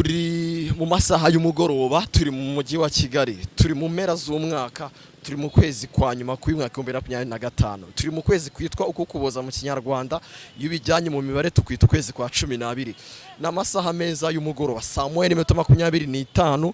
turi mu masaha y'umugoroba, turi mu mujyi wa Kigali, turi mu mpera z'umwaka, turi mu kwezi kwa nyuma k'umwaka wa 2025, turi mu kwezi kwitwa uko kuboza mu kinyarwanda, iyo bijyanye mu mibare tukwita ukwezi kwa 12. N'amasaha meza y'umugoroba saa 1:25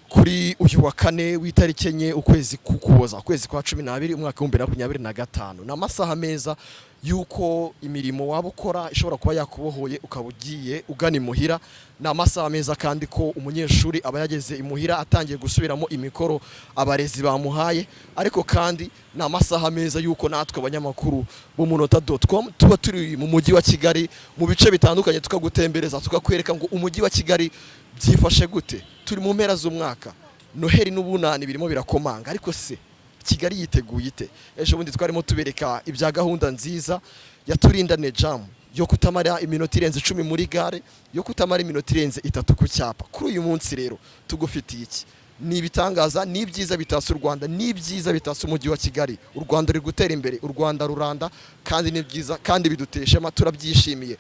kuri uyu wa kane w'itariki enye ukwezi kukuboza, ukwezi kwa 12 umwaka wa 2025. N'amasaha meza yuko imirimo waba ukora ishobora kuba yakubohoye ukaba ugiye ugana imuhira. N'amasaha meza kandi ko umunyeshuri aba yageze imuhira atangiye gusubiramo imikoro abarezi bamuhaye, ariko kandi n'amasaha meza yuko natwe abanyamakuru bo munota.com tuba turi mu mujyi wa Kigali mu bice bitandukanye, tukagutembereza tukakwereka ngo umujyi wa Kigali byifashe gute. Turi mu mpera z'umwaka, Noheli n'ubunani birimo birakomanga, ariko se Kigali yiteguye ite? Ejo bundi twarimo tubereka ibya gahunda nziza ya Turindane Jam yo kutamara iminota irenze 10 muri gare, yo kutamara iminota irenze 3 ku cyapa. Kuri uyu munsi rero tugufitiye iki? Ni ibitangaza, ni byiza bitasa u Rwanda, ni byiza bitasa umujyi wa Kigali. U Rwanda ruri gutera imbere, u Rwanda ruranda, kandi ni byiza kandi biduteshema, turabyishimiye.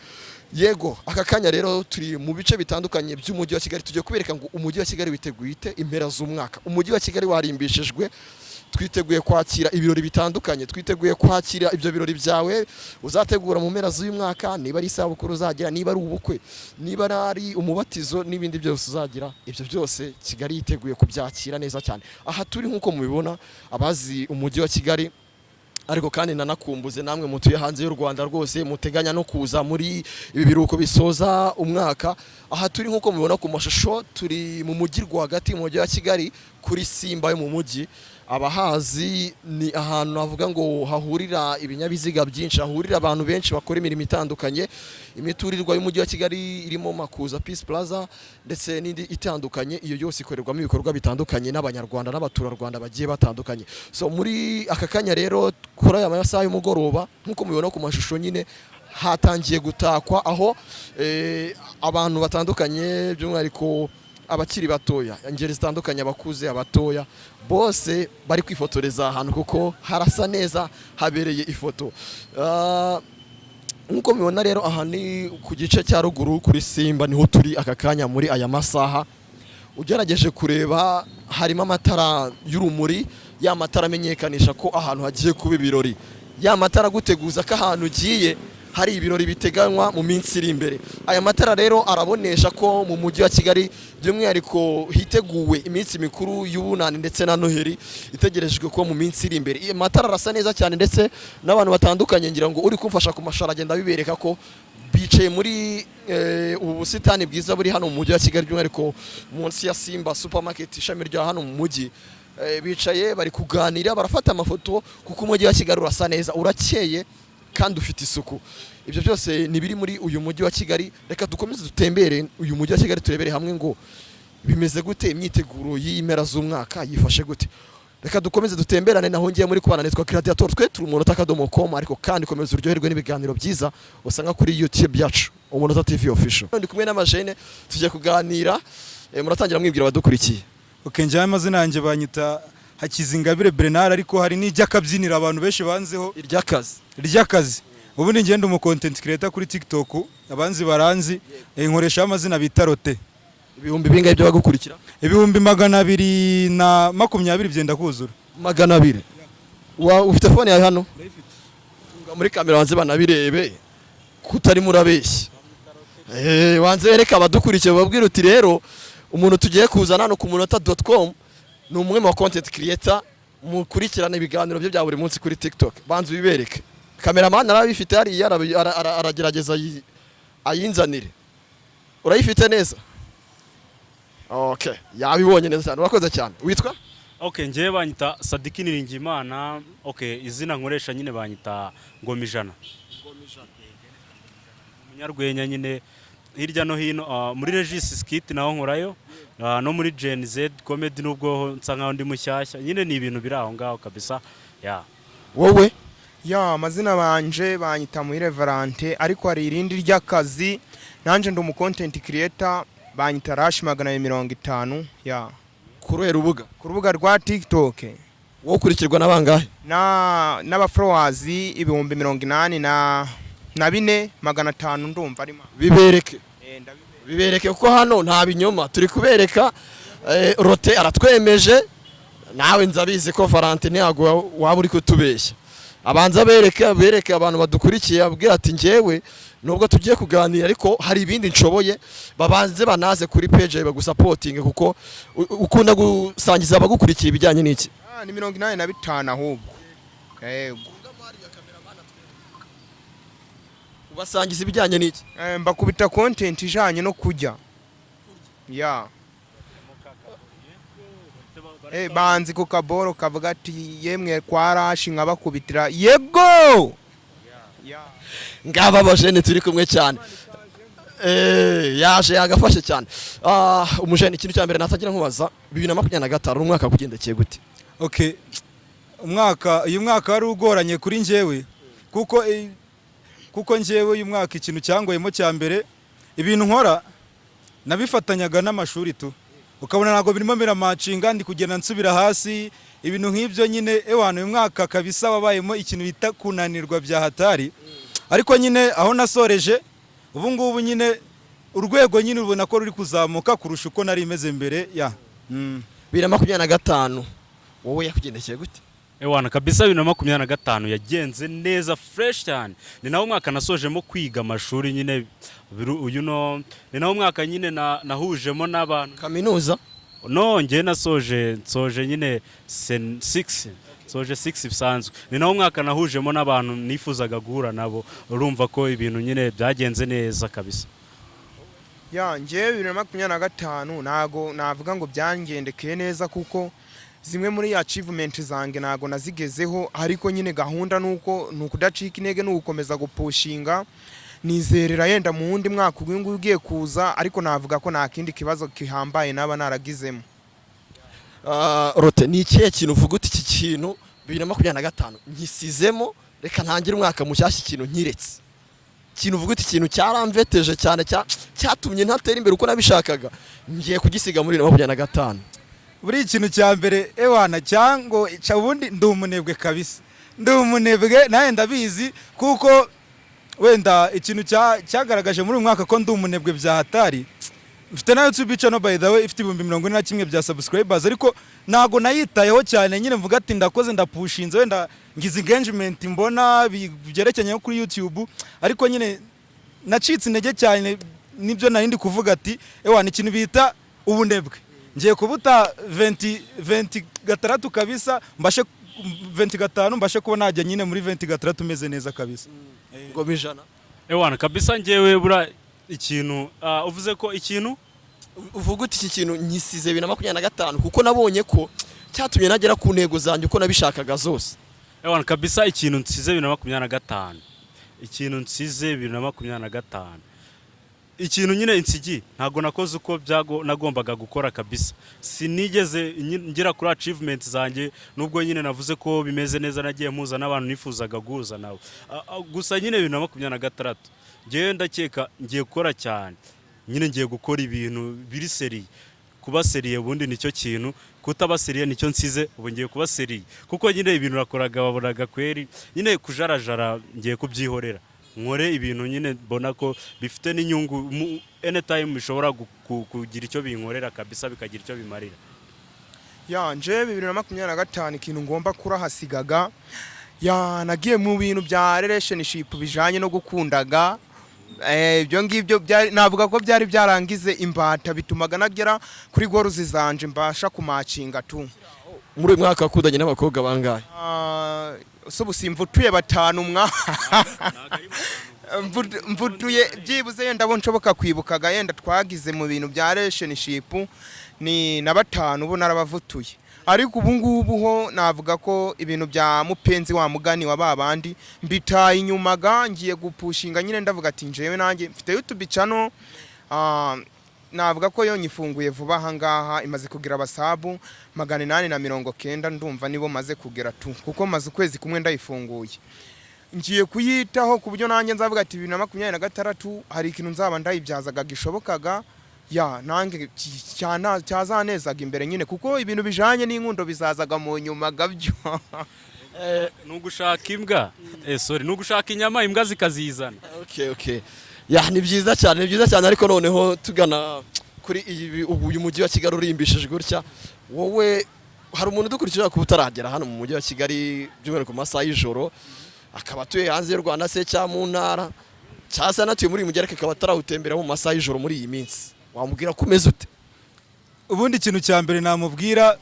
Yego, aka kanya rero turi mu bice bitandukanye by'umujyi wa Kigali, tugiye kubereka ngo umujyi wa Kigali witeguye ite impera z'umwaka. Umujyi wa Kigali warimbishijwe, twiteguye kwakira ibirori bitandukanye, twiteguye kwakira ibyo birori byawe uzategura mu mpera z'uyu mwaka, niba ari isabukuru uzagira, niba ari ubukwe, niba ari umubatizo n'ibindi byose uzagira, ibyo byose Kigali yiteguye kubyakira neza cyane. Aha turi nkuko mubibona, abazi umujyi wa Kigali, ariko kandi nanakumbuze namwe mutuye hanze y'u Rwanda rwose muteganya no kuza muri ibi biruko bisoza umwaka. Aha turi nkuko mubibona ku mashusho, turi mu mujyi rwagati mu mujyi wa Kigali kuri Simba yo mu mujyi. Abahazi ni ahantu navuga ngo hahurira ibinyabiziga byinshi, hahurira abantu benshi bakora imirimo itandukanye. Imiturirwa y'umujyi wa Kigali irimo Makuza Peace Plaza ndetse n'indi itandukanye, iyo yose ikorerwamo ibikorwa bitandukanye n'abanyarwanda n'abaturarwanda bagiye batandukanye. So muri aka kanya rero kuri aya masaha y'umugoroba nkuko mubibona ku mashusho nyine hatangiye gutakwa, aho abantu batandukanye by'umwihariko abakiri batoya, ingeri zitandukanye, abakuze, abatoya, bose bari kwifotoreza ahantu kuko harasa neza, habereye ifoto. Nkuko mubibona rero aha ni ku gice cya ruguru kuri Simba, niho turi aka kanya muri aya masaha. Ugerageje kureba harimo amatara y'urumuri, ya matara amenyekanisha ko ahantu hagiye kuba ibirori, ya matara guteguza ko ahantu ugiye hari ibirori biteganywa mu minsi iri imbere. Aya matara rero arabonesha ko mu mujyi wa Kigali by'umwihariko hiteguwe iminsi mikuru y'ubunani ndetse na Noheli itegerejwe ko mu minsi iri imbere. Iyi matara arasa neza cyane, ndetse n'abantu batandukanye ngira ngo uri kumfasha ku mashara agenda bibereka ko bicaye muri ubu busitani bwiza buri hano mu mujyi wa Kigali, by'umwihariko munsi ya Simba Supermarket ishami rya hano mu mujyi. Bicaye bari kuganira, barafata amafoto kuko umujyi wa Kigali urasa neza, urakeye kandi ufite isuku. Ibyo byose ni biri muri uyu mujyi wa Kigali. Reka dukomeze dutembere uyu mujyi wa Kigali turebere hamwe ngo bimeze gute, imyiteguro y'impera z'umwaka yifashe gute. Reka dukomeze dutemberane, naho ngiye muri kubana nitwa Gladiator, twe turi umunota.com, ariko kandi komeza uryoherwe n'ibiganiro byiza usanga kuri YouTube yacu Umunota TV official. Ndi kumwe n'amajene tujye kuganira, muratangira mwibwira abadukurikiye. Okay, njye amazina yanjye banyita Hakizingabire Bernard, ariko hari n'ijyakabyinira abantu benshi banzeho iryakazi. Ubundi ngende mu content creator kuri TikTok, abanzi baranzi, nkoresha amazina bita Rote. Ibihumbi bingahe byo bagukurikira? Ibihumbi 220 byenda kuzura. 200. Ufite phone yawe hano? Muri kamera wanze banabirebe kutari murabeshya. Wanze wereka abadukurikiye babwira uti rero umuntu tugiye kuzana no ku munota.com ni umwe mu content creator mukurikirana ibiganiro byo bya buri munsi kuri TikTok. Banze ubibereke. Cameraman arabifite hari aragerageza ayinzanire. Urayifite neza? Okay, yabibonye neza cyane. Urakoze cyane. Witwa? Okay, ngiye banyita Sadiki Niringimana. Okay, izina nkoresha nyine banyita Ngomijana. Umunyarwenya nyine hirya no hino muri Regis Skit naho nkorayo, no muri Gen Z comedy nubwo nsa nkaho ndi mushyashya. Nyine ni ibintu biri aho ngaho kabisa. Wowe? Amazina banje banyita Muhire Valente, ariko hari irindi ry'akazi nanje ndi umu content creator banyita Rush 250. Kuri rubuga? Ku rubuga rwa TikTok. Wowe ukurikirwa n'abangahe? N'aba followers 84 na 4500 ndumva ari ma. Bibereke. bibereke kuko hano nta binyoma turi kubereka. Rote aratwemeje, nawe nzabizi ko Valentine ntabwo waba uri kutubeshya. Abanza bereke abantu badukurikiye abwira ati njyewe nubwo tugiye kuganira ariko hari ibindi nshoboye, babanze banaze kuri page bagusapotinge kuko ukunda gusangiza abagukurikiye ibijyanye n'iki. Ni 85 ahubwo. Yego. Ubasangiza ibijyanye n'iki? Mbakubita content ijanye no kujya. Ya. Banzi ku kaboro kavuga ati yemwe kwarashi nkabakubitira yego. Ngaba bajene turi kumwe cyane. Yaje yagafashe cyane. Umujene ikintu cya mbere natagira nkubaza 2025 umwaka kugendekeye gute? Okay. Uyu mwaka wari ugoranye kuri njyewe kuko njyewe uyu mwaka ikintu cyangoyemo cya mbere ibintu nkora nabifatanyaga n'amashuri tu. Ukabona nago birimo biramacinga ndi kugenda nsubira hasi ibintu nk'ibyo nyine uyu mwaka kabisa wabayemo ikintu bita kunanirwa bya hatari. Ariko nyine aho nasoreje ubu ngubu nyine urwego nyine ubona ko ruri kuzamuka kurusha uko nari imeze mbere ya 2025 wowe yakugendekeye gute? Ewana kabisa 2025 yagenze neza fresh cyane. Ni nawo mwaka nasojemo kwiga amashuri nyine ni nawo mwaka nyine nahujemo n'abantu kaminuza. No nge nsoje nyine 6 bisanzwe. Ni nawo mwaka nahujemo n'abantu nifuzaga guhura nabo. Urumva ko ibintu nyine byagenze neza kabisa. Ya nge 2025 nago navuga ngo byangendekeye neza kuko zimwe muri achievement zange nago nazigezeho, ariko nyine gahunda nuko nukudacika intege nugukomeza gupushinga. Nizerera yenda mu wundi mwaka ugiye kuza, ariko navuga ko nta kindi kibazo kihambaye naba naragizemo. Rote ni ikihe kintu uvuga uti iki kintu 2025 nkisizemo reka ntangire umwaka mushyashya ikintu nkiretse? Kintu uvuga uti ikintu cyaramveteje cyane cyatumye ntatera imbere uko nabishakaga ngiye kugisiga muri 2025. Buri ikintu cya mbere ewana cyango ubundi ndi umunebwe kabisa. Ndi umunebwe naye ndabizi kuko wenda ikintu cyagaragaje muri uyu mwaka ko ndi umunebwe bya hatari. Mfite na YouTube channel by the way ifite 41 bya subscribers, ariko nago nayitayeho cyane nyine mvuga ati ndakoze ndapushinze wenda ngize engagement mbona byerekenye kuri YouTube, ariko nyine nacitse intege cyane. Nibyo narindi kuvuga ati ewana ikintu bita ubunebwe ngiye kubuta 26 kabisa mbashe 25 mbashe kuba najya nyine muri 26 meze neza kabisa. Ngo bijana ewana kabisa ngewe bura ikintu uvuze ko ikintu uvuga uti iki kintu nkisize 2025 kuko nabonye ko cyatumye nagera ku ntego zanjye uko nabishakaga zose. Ewana kabisa ikintu nsize 2025 ikintu nsize 2025 ikintu nyine insigi ntago nakoze uko nagombaga gukora kabisa. Sinigeze ngira kuri achievement zanjye nubwo nyine navuze ko bimeze neza, nagiye muza n'abantu nifuzaga guhuza nawe. Gusa nyine 2026 ngiye ndakeka ngiye gukora cyane, nyine ngiye gukora ibintu biri seri. Kuba seriye ubundi nicyo kintu, kutaba seriye nicyo nsize. Ubu ngiye kuba seriye kuko nyine ibintu nakoraga babonaga kweri nyine kujarajara ngiye kubyihorera nkore ibintu nyine mbona ko bifite n'inyungu anytime bishobora kugira icyo binkorera kabisa bikagira icyo bimarira. Ya nje 2025 ikintu ngomba kurahasigaga nagiye mu bintu bya relationship bijanye no gukundaga. Ibyo ngibyo navuga ko byari byarangize imbata bitumaga nagera kuri goruzi zanje mbasha kumacinga tu. Muri mwaka kudanye n'abakobwa bangahe? So busimvutuye 5 mvutuye byibuze yenda bo nshoboka kwibukaga yenda twagize mu bintu bya relationship ni na 5 bo narabavutuye. Ariko ubu ngubu ho navuga ko ibintu bya mupenzi wa mugani wa babandi mbitaye inyumaga ngiye gupushinga nyine ndavuga ati njewe nanjye mfite YouTube channel navuga ko yo nyifunguye vuba hangaha imaze kugira abasabu 890 ndumva nibo maze kugera tu kuko maze ukwezi kumwe ndayifunguye. Ngiye kuyitaho ku buryo nanjye nzavuga ati 2026 hari ikintu nzaba ndayibyazaga gishobokaga nange cyazanezaga imbere nyine kuko ibintu bijanye n'inkundo bizazaga mu nyuma gabyo. Nugushaka imbwa sorry nugushaka inyama imbwa zikazizana. Okay ya ni byiza cyane ariko noneho tugana kuri uyu mujyi wa Kigali urimbishije gutya, wowe hari umuntu udukurikira kuba utaragera hano mu mujyi wa Kigali by'umwihariko ku masaha y'ijoro, akaba atuye hanze y'u Rwanda se cyangwa mu ntara cyangwa se anatuye muri uyu mujyi ariko akaba atarawutembera mu masaha y'ijoro muri iyi minsi, wamubwira ko umeze ute? ubundi ikintu cya mbere namubwira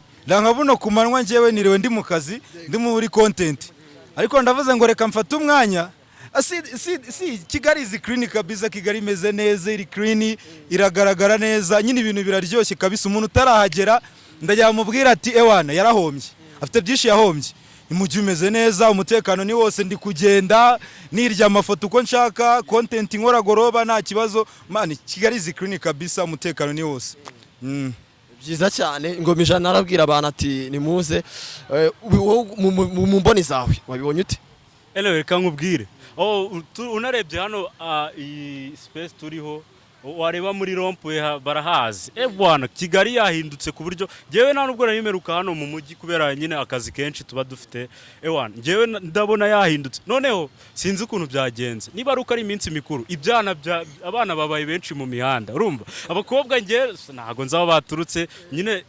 buno ku manywa njyewe niriwe ndi mu kazi ndi muri content, ariko ndavuze ngo reka mfate umwanya. Kigali izi clean kabisa, Kigali imeze neza, iri clean, iragaragara neza, nyine ibintu biraryoshye kabisa. Umuntu utarahagera ndajya mubwira ati ewana yarahombye, afite byinshi yahombye. Umujyi umeze neza, umutekano ni wose, ndi kugenda nirya amafoto uko nshaka, content nkora goroba nta kibazo. Man, Kigali izi clean kabisa, umutekano ni wose. Byiza cyane. Ingoma ijana arabwira abantu ati nimuze, mu mboni zawe wabibonye ute? Reka nkubwire, unarebye hano iyi space turiho, wareba muri rompuwe barahazi. Bwana Kigali yahindutse ku buryo njyewe nta nubwo narimeruka hano mu mujyi kubera nyine akazi kenshi tuba dufite. Bwana njyewe ndabona yahindutse. Noneho sinzi ukuntu byagenze, niba ari uko ari iminsi mikuru abana babaye benshi mu mihanda, urumva abakobwa njye ntago nzaba baturutse nyine.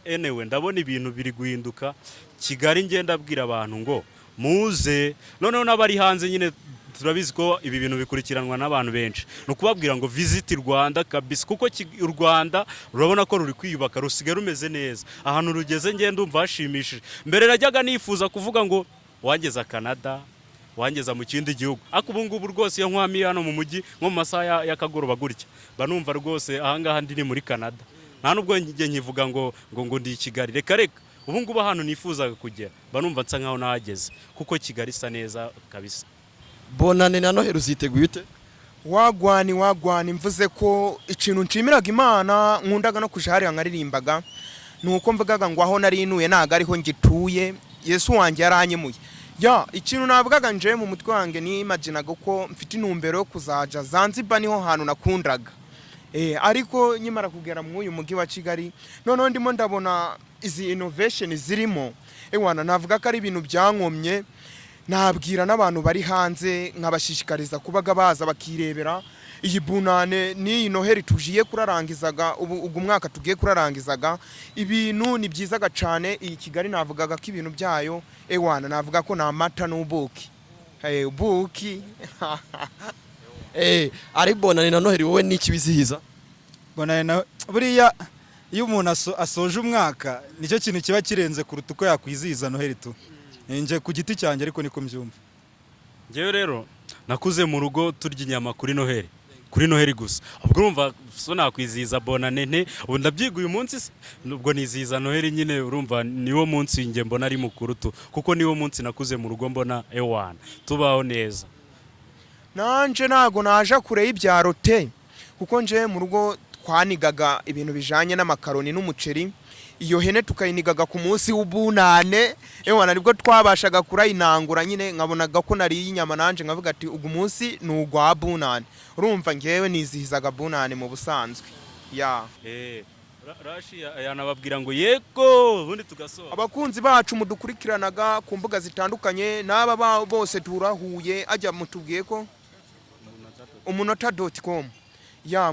Ndabona ibintu biri guhinduka Kigali. Ngenda abwira abantu ngo muze, noneho n'abari hanze nyine turabizi ko ibi bintu bikurikiranwa n'abantu benshi, no kubabwira ngo visit Rwanda kabisa, kuko u Rwanda urabona ko ruri kwiyubaka, rusigaye rumeze neza. Ahantu rugeze ngenda umva hashimishije. Mbere najyaga nifuza kuvuga ngo wangeza Canada, wangeza mu kindi gihugu, ariko ubu ngubu rwose iyo nkwamiye hano mu mujyi nko mu masaha y'akagoroba gutya banumva rwose ahangaha ndi muri Canada. Nta nubwo njye nkivuga ngo ndi i Kigali, reka ubu ngubu ahantu nifuzaga kugera banumva nsa nkaho nahageze, kuko Kigali isa neza kabisa. Bonane na Noheli uziteguye ute? wagwani mvuze ko ikintu nshimiraga Imana nkundaga no kuja hariya nkaririmbaga, nuko mvugaga ngo aho nari inuye naga ariho ngituye, Yesu wanjye yaranyemuye. Ikintu navugaga nje mu mutwe wanjye ni imaginaga ko mfite intumbero yo kuzaja Zanzibar, niho hantu nakundaga. Ariko nyimara kugera mu uyu mujyi wa Kigali noneho ndimo ndabona izi innovation zirimo, navuga ko ari ibintu byankomye. Nabwira n'abantu bari hanze nkabashishikariza kubaga baza bakirebera iyi bunane ni Noheli tugiye kurarangizaga, ubu mwaka tugiye kurarangizaga. Ibintu ni byizaga cyane iyi Kigali, navugaga ko ibintu byayo navuga ko na mata n'ubuki. Ubuki ari bonane na Noheli wowe niki bizihiza? Bonane buriya iyo umuntu asoje umwaka nicyo kintu kiba kirenze kuruta uko yakwizihiza Noheli tu. Nje ku giti cyanjye ariko niko mbyumva. Njyewe rero nakuze mu rugo turya inyama kuri Noheli gusa. Ubwo urumva so nakwizihiza bonane ubu ndabyiga uyu munsi se, nubwo nizihiza Noheli nyine urumva niwo munsi nge mbona ari mukuru tu, kuko niwo munsi nakuze mu rugo mbona tubaho neza. Nanje nago naje kure y'ibyaro te, kuko nje mu rugo twanigaga ibintu bijanye n'amakaroni n'umuceri. Iyo hene tukayinigaga ku munsi w'ubunane, nibwo twabashaga kurayinangura nyine. Nkabonaga ko nari inyama nanje nkavuga ati ugu munsi n'ugwa bunane. Urumva ngewe nizihizaga bunane mu busanzwe. Rashi yanababwira ngo yego ubundi tugasoza. Abakunzi bacu mudukurikiranaga ku mbuga zitandukanye, n'aba bose turahuye ajya mutubwiye ko umunota.com.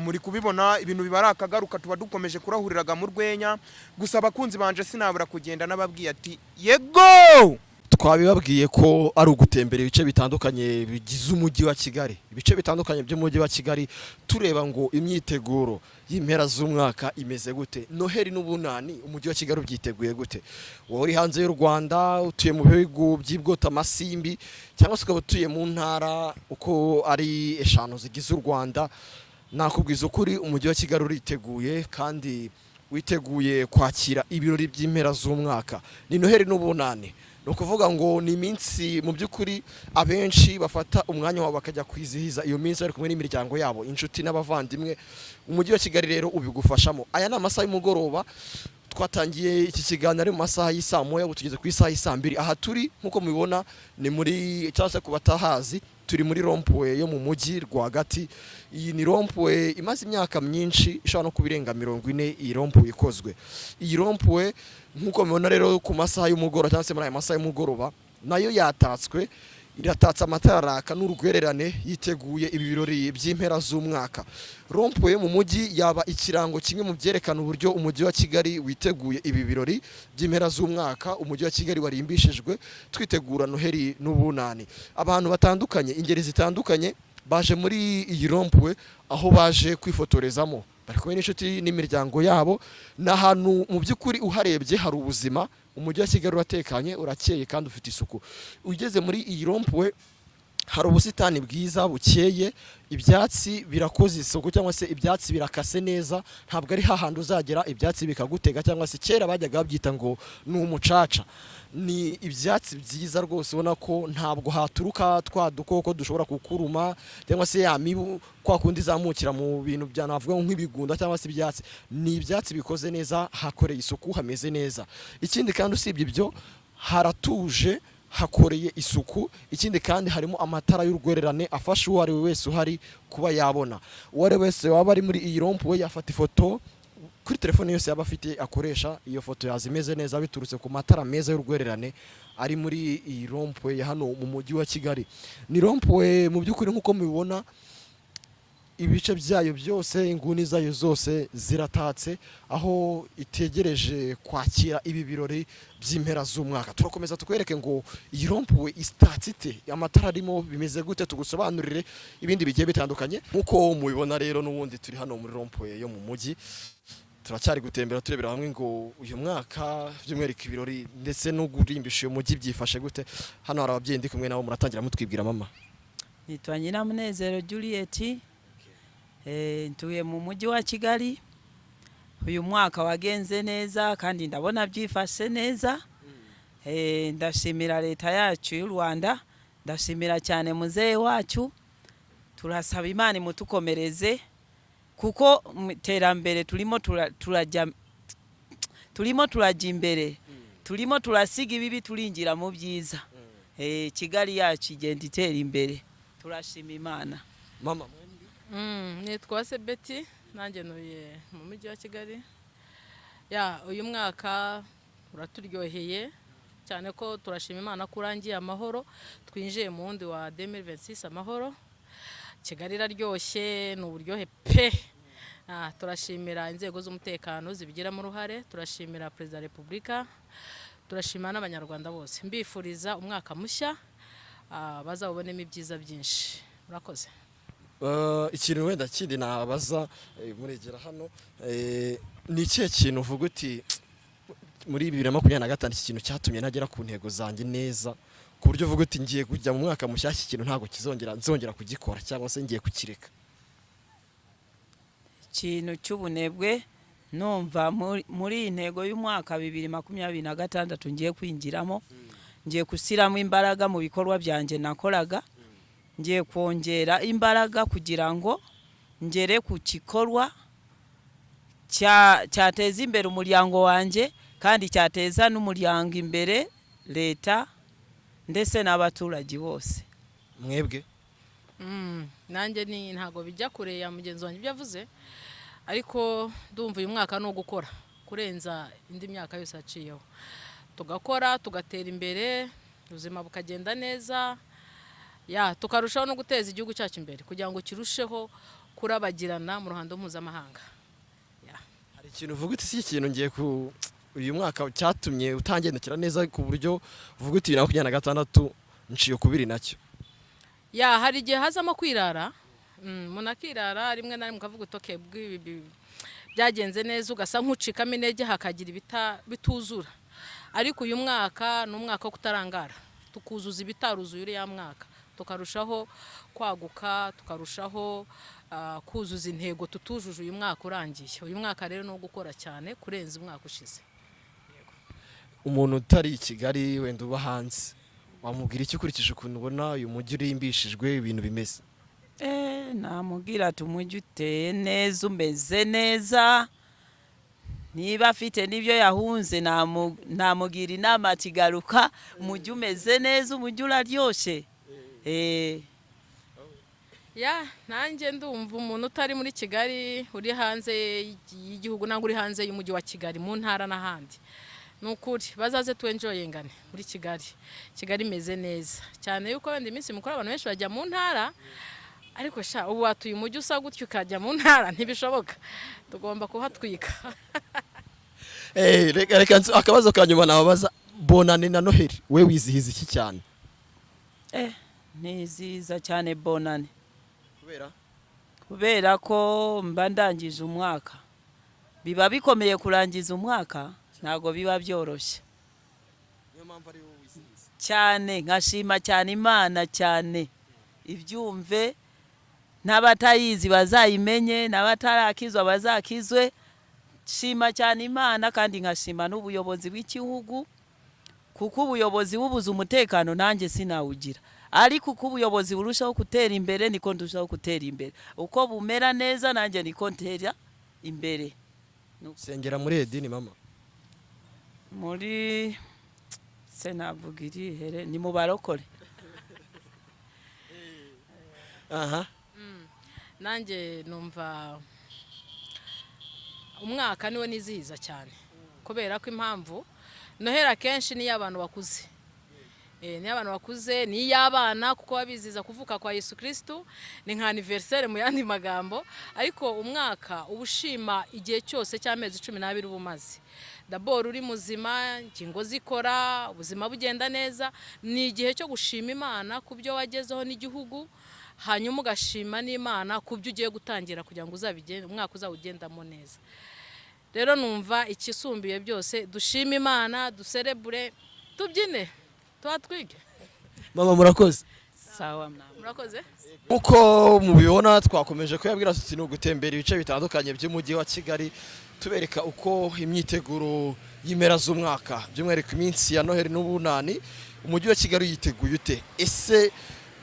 Muri kubibona ibintu bibara akagaruka, tuba dukomeje kurahuriraga mu rwenya. Gusa abakunzi banje sinabura kugenda nababwiye ati yego. Twabibabwiye ko ari ugutembera ibice bitandukanye bigize umujyi wa Kigali, ibice bitandukanye by'umujyi wa Kigali, tureba ngo imyiteguro y'impera z'umwaka imeze gute, Noheli n'ubunani umujyi wa Kigali ubyiteguye gute. Wowe uri hanze y'u Rwanda, utuye mu bihugu by'ibwota amasimbi, cyangwa se ukaba utuye mu ntara uko ari 5 zigize u Rwanda, nakubwiza ukuri umujyi wa Kigali uriteguye kandi witeguye kwakira ibirori by'impera z'umwaka. Ni Noheli n'ubunani, no kuvuga ngo ni iminsi mu by'ukuri abenshi bafata umwanya wabo bakajya kwizihiza iyo minsi bari kumwe n'imiryango yabo, inshuti n'abavandimwe. Umujyi wa Kigali rero ubigufashamo. Aya ni amasaha y'umugoroba, twatangiye iki kiganiro ari mu masaha y'isa moya, ubu tugeze ku isaha y'isa 2. Aha turi nkuko mubibona ni muri cyangwa ku batahazi, turi muri rompuwe yo mu mujyi rwagati. Iyi ni rompuwe imaze imyaka myinshi, ishobora no kubirenga 40 iyi rompuwe ikozwe. Iyi rompuwe nkuko mubibona rero ku masaha y'umugoroba cyangwa se muri aya masaha y'umugoroba nayo yatatswe iratatse amatara araka n'urugwererane yiteguye ibi birori by'impera z'umwaka. Rompuwe mu mujyi yaba ikirango kimwe mu byerekana uburyo umujyi wa Kigali witeguye ibi birori by'impera z'umwaka. Umujyi wa Kigali warimbishijwe twitegura Noheli n'Ubunani. Abantu batandukanye, ingeri zitandukanye baje muri iyi rompuwe, aho baje kwifotorezamo, bari kumwe n'inshuti n'imiryango yabo. N'ahantu mu by'ukuri uharebye hari ubuzima. Umujyi wa Kigali uratekanye, urakeye kandi ufite isuku. Ugeze muri iyi rompuwe hari ubusitani bwiza bukeye, ibyatsi birakoze isuku cyangwa se ibyatsi birakase neza, ntabwo ari hahandi uzagera ibyatsi bikagutega cyangwa se kera bajyaga babyita ngo ni umucaca. Ni ibyatsi byiza rwose, ubona ko ntabwo haturuka twa dukoko dushobora kukuruma cyangwa se ya mibu kwa kundi zamukira mu bintu byanavuga nk'ibigunda cyangwa se ibyatsi. Ni ibyatsi bikoze neza, hakoreye isuku, hameze neza. Ikindi kandi usibye ibyo haratuje, hakoreye isuku. Ikindi kandi harimo amatara y'urwererane afasha uwo ari we wese uhari kuba yabona. Uwo ari wese waba ari muri iyi rompuwe yafata ifoto kuri telefone yose yaba afite akoresha, iyo foto yazimeze neza biturutse ku matara meza y'urwererane ari muri iyi rompuwe ya hano mu mujyi wa Kigali. Ni rompuwe mu by'ukuri nk'uko mubibona, ibice byayo byose, inguni zayo zose ziratatse, aho itegereje kwakira ibi birori by'impera z'umwaka. Turakomeza tukwereke ngo iyi rompuwe istatse ite, amatara arimo bimeze gute, tugusobanurire ibindi bigiye bitandukanye. Nk'uko mubibona rero, n'ubundi turi hano muri rompuwe yo mu mujyi, turacyari gutembera turebera hamwe ngo uyu mwaka by'umwihariko ibirori ndetse no kurimbisha uyu mujyi byifashe gute. Hano hari ababyeyi ndi kumwe nabo, muratangira mutwibwira. Mama nitwa Nyiramunezero Juliet, ntuye mu mujyi wa Kigali. Uyu mwaka wagenze neza kandi ndabona byifashe neza. Ndashimira leta yacu y'u Rwanda, ndashimira cyane muzehe wacu. Turasaba Imana imutukomereze kuko terambere turimo turajya imbere, turimo turasiga ibibi turinjira mu byiza. Kigali yacu igenda itera imbere, turashima Imana. mama nitwa Sebeti, nanjye ntuye mu mujyi wa Kigali. Uyu mwaka uraturyoheye cyane ko turashima Imana ko urangiye amahoro, twinjiye mu wundi wa 2026 amahoro. Kigali iraryoshye, ni uburyohe pe. Turashimira inzego z'umutekano zibigiramo uruhare, turashimira Perezida wa Repubulika, turashimira n'abanyarwanda bose. Mbifuriza umwaka mushya, bazabonemo ibyiza byinshi. Murakoze. Ikintu wenda kindi nabaza, muregera hano, ni ikihe kintu uvuga uti muri 2025 iki kintu cyatumye nagera ku ntego zanjye neza, ku buryo uvuga uti ngiye kujya mu mwaka mushyashya ikintu ntabwo nzongera kugikora cyangwa se ngiye kukireka? Ikintu cy'ubunebwe numva muri iyi ntego y'umwaka 2026 ngiye kwinjiramo, ngiye gushyiramo imbaraga mu bikorwa byanjye nakoraga, ngiye kongera imbaraga kugira ngo ngere ku gikorwa cyateza imbere umuryango wanjye kandi cyateza n'umuryango imbere, leta ndetse n'abaturage bose. Mwebwe nanjye ntago bijya kure ya mugenzi wanjye ibyo yavuze, ariko ndumva uyu mwaka no gukora kurenza indi myaka yose yaciyeho, tugakora tugatera imbere, ubuzima bukagenda neza, tukarushaho no guteza igihugu cyacu imbere kugira ngo kirusheho kurabagirana mu ruhando mpuzamahanga. Hari ikintu uvuga uti si ikintu ngiye uyu mwaka cyatumye utangendekera neza ku buryo uvuga uti 2026 nciye kubiri nacyo? Hari igihe hazamo kwirara, munakirara rimwe na rimwe ukavuga utoke byagenze neza, ugasa nk'ucikamo intege, hakagira bituzura. Ariko uyu mwaka ni umwaka wo kutarangara, tukuzuza ibitaruzuye uriya mwaka, tukarushaho kwaguka, tukarushaho kuzuza intego tutujuje uyu mwaka urangiye. Uyu mwaka rero no gukora cyane kurenza umwaka ushize. Umuntu utari i Kigali wenda uba hanze, wamubwira iki ukurikije ukuntu ubona uyu mujyi urimbishijwe ibintu bimeze? Namubwira ati umujyi uteye neza, umeze neza. Niba afite n'ibyo yahunze namugira inama ati garuka, umujyi umeze neza, umujyi uraryoshye. Nanjye ndumva umuntu utari muri Kigali, uri hanze y'igihugu nangwa uri hanze y'umujyi wa Kigali mu ntara n'ahandi, nukuri bazaze twenjoyingane muri Kigali imeze neza cyane yuko wenda iminsi mukuru abantu benshi bajya mu ntara ariko sha ubu watuye umujyi usa gutyo ukajya mu ntara ntibishoboka tugomba kuhatwika. reka akabazo kanyuma nababaza Bonane na Noheli we wizihiza iki cyane? nizihiza cyane Bonane Kubera kubera ko mba ndangije umwaka, biba bikomeye kurangiza umwaka, ntago biba byoroshye niyo mpamvu ari wowe wizihiza cyane, nkashima cyane Imana cyane ibyumve, n'abatayizi bazayimenye, n'abatarakizwa bazakizwe. Shima cyane Imana kandi nkashima n'ubuyobozi bw'igihugu, kuko ubuyobozi bubuze umutekano nanjye sinawugira, ariko uko ubuyobozi burushaho gutera imbere niko ndushaho gutera imbere, uko bumera neza nanjye niko ntera imbere. Sengera muri edini mama? Muri senavuga irihere ni mu barokore. Aha. Nanjye numva umwaka niwe nizihiza cyane kubera ko impamvu Noheli kenshi ni y'abantu bakuze, ni y'abantu bakuze, ni y'abana kuko babiziza kuvuka kwa Yesu Kristo, ni nka anniversaire mu yandi magambo, ariko umwaka ubushima igihe cyose cy'amezi 12 ubumaze. D'abord uri muzima, ingingo zikora, ubuzima bugenda neza, ni igihe cyo gushima Imana kubyo wagezeho n'igihugu, hanyuma ugashima n'Imana kubyo ugiye gutangira kugira ngo uzabigende umwaka uzawugendamo neza. Rero numva ikisumbiye byose dushima Imana, duserebure, tubyine, twatwige. Mama murakoze. Sawa Murakoze. Uko mubibona twakomeje kuyabwira tuti no gutembera ibice bitandukanye by'umujyi wa Kigali, tubereka uko imyiteguro y'imera z'umwaka by'umwihariko iminsi ya Noheli n'Ubunani umujyi wa Kigali yiteguye ute? Ese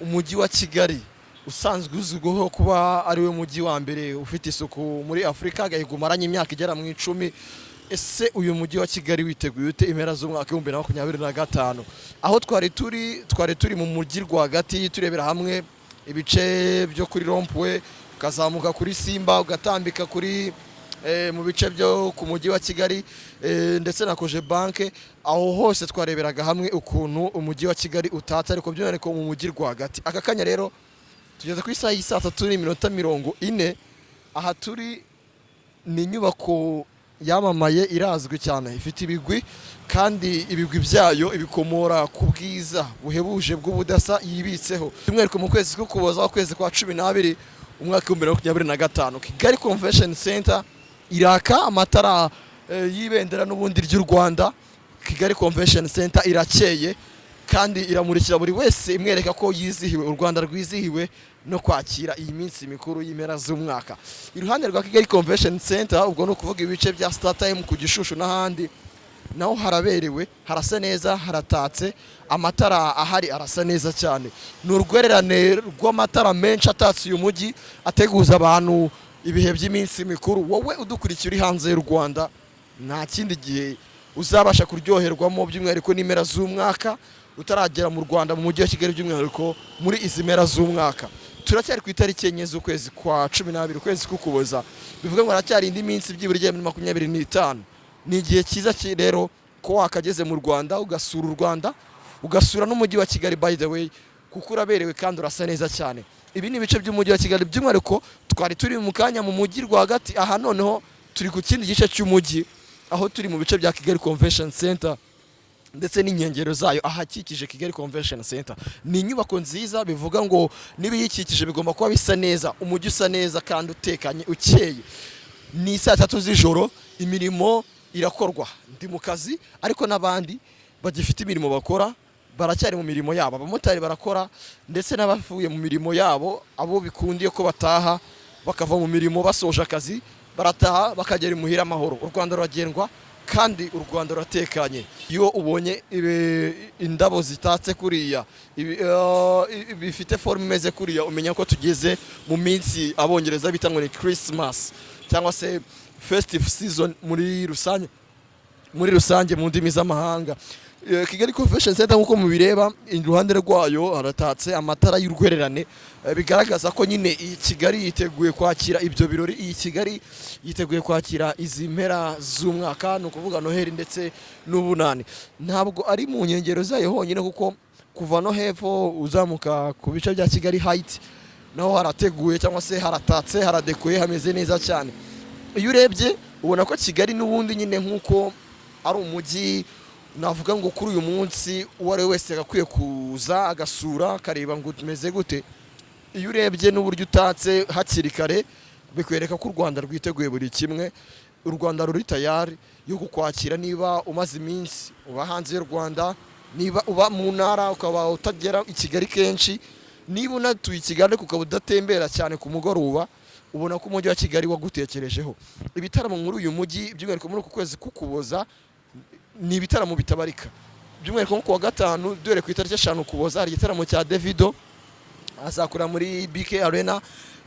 umujyi wa Kigali usanzwe uzwiho kuba ari we mujyi wa mbere ufite isuku muri Afrika, agahigumaranye imyaka igera mu 10, ese uyu mujyi wa Kigali witeguye ute impera z'umwaka 2025? Aho twari turi mu mujyi rwagati turebera hamwe ibice byo kuri Rompwe, ukazamuka kuri Simba, ugatambika kuri mu bice byo ku mujyi wa Kigali ndetse na Koje Bank, aho hose twareberaga hamwe ukuntu umujyi wa Kigali utatse, ariko by'umwihariko mu mujyi rwagati. Aka kanya rero tugeze ku isaha y'isa 3:40. Aha turi ni inyubako yamamaye irazwi cyane, ifite ibigwi kandi ibigwi byayo ibikomora ku bwiza buhebuje bw'ubudasa yibitseho, by'umwihariko mu kwezi k'Ukuboza kwezi kwa 12 umwaka 2025. Kigali Convention Center iraka amatara y'ibendera n'ubundi ry'u Rwanda. Kigali Convention Center irakeye kandi iramurikira buri wese imwereka ko yizihiwe, u Rwanda rwizihiwe no kwakira iyi minsi mikuru y'imera z'umwaka. Iruhande rwa Kigali Convention Center, ubwo no kuvuga ibice bya Star Time ku Gishushu n'ahandi, naho haraberewe, harasa neza, haratatse, amatara ahari arasa neza cyane. Ni urwererane rw'amatara menshi atatse uyu mujyi ateguza abantu ibihe by'iminsi mikuru. Wowe udukurikiye uri hanze y'u Rwanda, nta kindi gihe uzabasha kuryoherwamo by'umwihariko n'imera z'umwaka utaragera mu Rwanda mu mujyi wa Kigali, by'umwihariko muri izi mera z'umwaka. Turacyari ku itariki enye z'ukwezi kwa 12 ukwezi k'Ukuboza, bivuga ngo haracyari indi minsi byibura 25. Ni igihe cyiza rero ko wakageze mu Rwanda ugasura u Rwanda, ugasura n'umujyi wa Kigali by the way, kuko uraberewe kandi urasa neza cyane. Ibi ni ibice by'umujyi wa Kigali, by'umwihariko twari turi mu kanya mu mujyi rwagati. Aha noneho turi ku kindi gice cy'umujyi, aho turi mu bice bya Kigali Convention Center ndetse n'inkengero zayo ahakikije Kigali Convention Center. Ni inyubako nziza, bivuga ngo n'ibiyikikije bigomba kuba bisa neza, umujyi usa neza kandi utekanye ukeye. Ni saa 3 z'ijoro, imirimo irakorwa. Ndi mu kazi, ariko n'abandi bagifite imirimo bakora baracyari mu mirimo yabo. Abamotari barakora ndetse n'abavuye mu mirimo yabo, abo bikundiye ko bataha bakava mu mirimo basoje akazi, barataha bakagera imuhira amahoro. U Rwanda ruragendwa kandi u Rwanda ruratekanye. Iyo ubonye indabo zitatse kuriya, bifite forme imeze kuriya, umenya ko tugeze mu minsi abongereza bita ngo ni Christmas cyangwa se festive season muri rusange mu ndimi z'amahanga. Kigali Convention Center nk'uko mubireba iruhande rwayo haratatse amatara y'urwererane bigaragaza ko nyine iyi Kigali yiteguye kwakira ibyo birori. Iyi Kigali yiteguye kwakira izi mpera z'umwaka, no kuvuga Noheli ndetse n'ubunani. Ntabwo ari mu nkengero zayo honyine, kuko kuva no hepfo uzamuka ku bice bya Kigali Height naho harateguye cyangwa se haratatse, haradekoye, hameze neza cyane. Iyo urebye ubona ko Kigali n'ubundi nyine nk'uko ari umujyi, navuga ngo kuri uyu munsi uwo ari we wese agakwiye kuza agasura akareba ngo tumeze gute. Iyo urebye n'uburyo utatse hakiri kare bikwereka ko u Rwanda rwiteguye buri kimwe. U Rwanda ruri tayari yo kukwakira, niba umaze iminsi uba hanze y'u Rwanda, niba uba mu ntara ukaba utagera i Kigali kenshi, niba unatuye i Kigali ukaba udatembera cyane ku mugoroba, ubona ko umujyi wa Kigali wagutekerejeho. Ibitaramo muri uyu mujyi by'umwihariko muri uku kwezi k'Ukuboza ni ibitaramo bitabarika. By'umwihariko nko kuwa gatanu dore ku itariki 5 Ukuboza hari igitaramo cya Davido azakora muri BK Arena.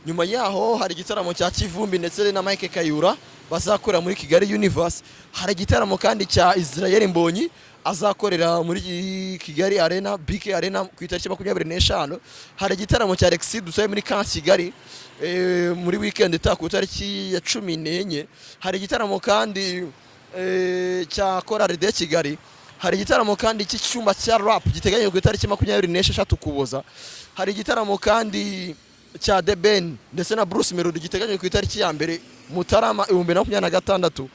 Nyuma yaho hari igitaramo cya Kivumbi ndetse na Mike Kayura bazakora muri Kigali Universe. Hari igitaramo kandi cya Israel Mbonyi azakorera muri Kigali Arena, BK Arena ku itariki 25. Hari igitaramo cya Alexis Dusabe muri Camp Kigali muri weekend ku itariki ya 14. Hari igitaramo kandi cya Chorale de Kigali. Hari igitaramo kandi cy'icyumba cya rap giteganyijwe ku itariki 26 Ukuboza. Hari igitaramo kandi cya The Ben ndetse na Bruce Melody giteganyijwe ku itariki ya mbere Mutarama 2026.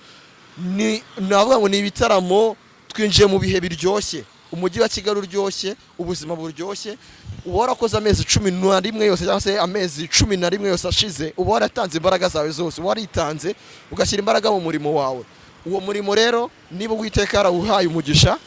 Navuga ngo ni ibitaramo twinjiye mu bihe biryoshye, umujyi wa Kigali uryoshye, ubuzima buryoshye. Uba warakoze amezi 11 yose cyangwa se amezi 11 yose ashize, uba waratanze imbaraga zawe zose, uba waritanze ugashyira imbaraga mu murimo wawe. Uwo murimo rero niba Uwiteka yarawuhaye umugisha,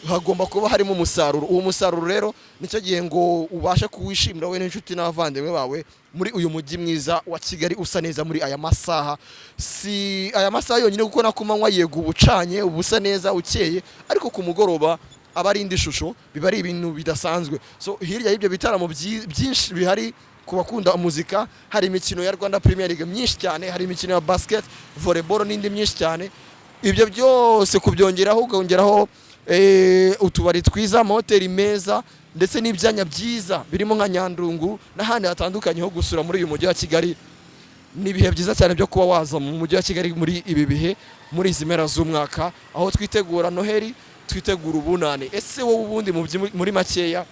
hagomba kuba harimo umusaruro. Uwo musaruro rero nicyo gihe ngo ubashe kuwishimira wowe n'inshuti n'abavandimwe bawe muri uyu mujyi mwiza wa Kigali usa neza muri aya masaha. Si aya masaha yonyine kuko nakumanywa yego ubucanye ubusa neza ukeye, ariko ku mugoroba abarinda ishusho biba ari ibintu bidasanzwe. So hirya y'ibyo bitaramo byinshi bihari ku bakunda muzika, hari imikino ya Rwanda Premier League myinshi cyane, hari imikino ya basket, volleyball n'indi myinshi cyane. Ibyo byose kubyongeraho ugongeraho utubari twiza, amahoteli meza ndetse n'ibyanya byiza birimo nka Nyandungu n'ahandi hatandukanye ho gusura muri uyu mujyi wa Kigali. Ni ibihe byiza cyane byo kuba waza mu mujyi wa Kigali muri ibi bihe, muri izi mpera z'umwaka aho twitegura Noheli, twitegura ubunani. Ese wowe ubundi muri makeya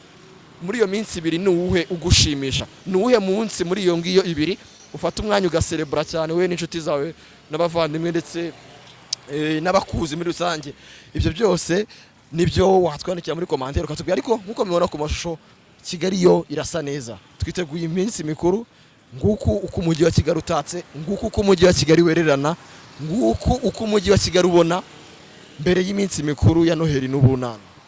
muri iyo minsi ibiri ni uwuhe ugushimisha? Ni uwuhe munsi muri iyo ngiyo ibiri ufata umwanya ugaserebura cyane we n'inshuti zawe n'abavandimwe ndetse n'abakuzi muri rusange? Ibyo byose nibyo watwandikira muri commentaire ukatubwira. Ariko nkuko mubona ku mashusho Kigali yo irasa neza, twiteguye iminsi mikuru. Nguko uko umujyi wa Kigali utatse, nguko uko umujyi wa Kigali wererana, nguko uko umujyi wa Kigali ubona mbere y'iminsi mikuru ya Noheli n'ubunani.